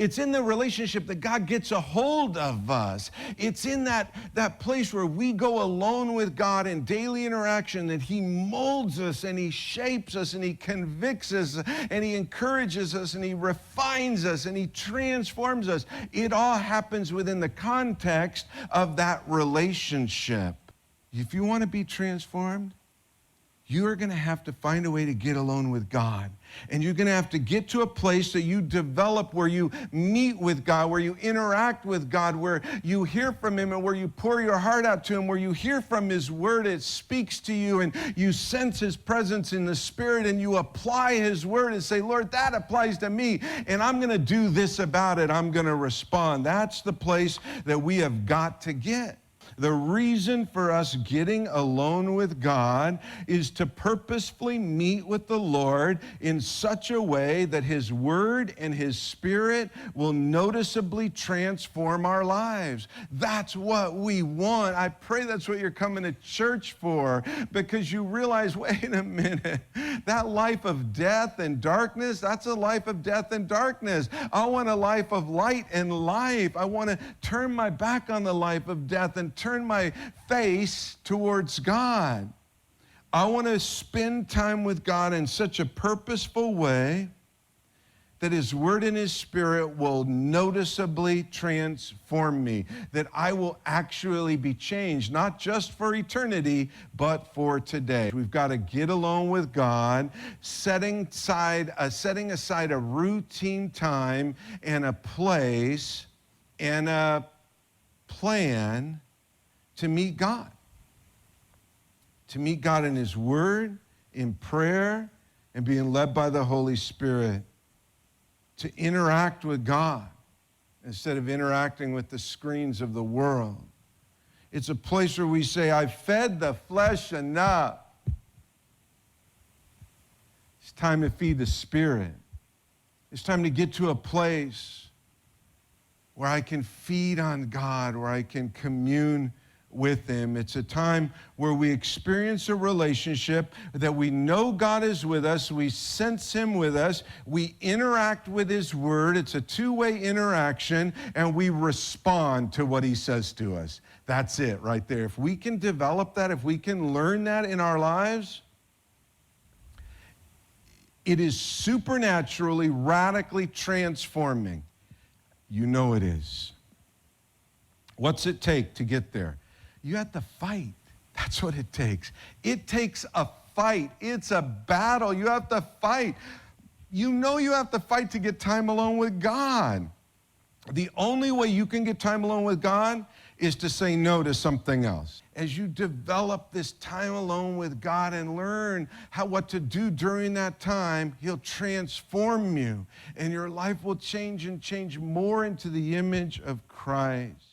It's in the relationship that God gets a hold of us. It's in that place where we go alone with God in daily interaction, that He molds us and He shapes us and He convicts us and He encourages us and He refines us and He transforms us. It all happens within the context of that relationship. If you want to be transformed, you are going to have to find a way to get alone with God. And you're going to have to get to a place that you develop where you meet with God, where you interact with God, where you hear from Him and where you pour your heart out to Him, where you hear from His Word, it speaks to you, and you sense His presence in the Spirit, and you apply His Word and say, Lord, that applies to me, and I'm going to do this about it. I'm going to respond. That's the place that we have got to get. The reason for us getting alone with God is to purposefully meet with the Lord in such a way that His Word and His Spirit will noticeably transform our lives. That's what we want. I pray that's what you're coming to church for, because you realize, wait a minute, that life of death and darkness, that's a life of death and darkness. I want a life of light and life. I want to turn my back on the life of death and turn my face towards God. I want to spend time with God in such a purposeful way that His Word and His Spirit will noticeably transform me, that I will actually be changed, not just for eternity, but for today. We've got to get alone with God, setting aside a routine time and a place and a plan to meet God. To meet God in His Word, in prayer, and being led by the Holy Spirit. To interact with God instead of interacting with the screens of the world. It's a place where we say, I've fed the flesh enough. It's time to feed the Spirit. It's time to get to a place where I can feed on God, where I can commune with Him. It's a time where we experience a relationship that we know God is with us, we sense Him with us, we interact with His Word. It's a two-way interaction, and we respond to what He says to us. That's it right there. If we can develop that, if we can learn that in our lives, it is supernaturally, radically transforming. You know it is. What's it take to get there? You have to fight. That's what it takes. It takes a fight. It's a battle. You have to fight. You know you have to fight to get time alone with God. The only way you can get time alone with God is to say no to something else. As you develop this time alone with God and learn what to do during that time, He'll transform you, and your life will change and change more into the image of Christ.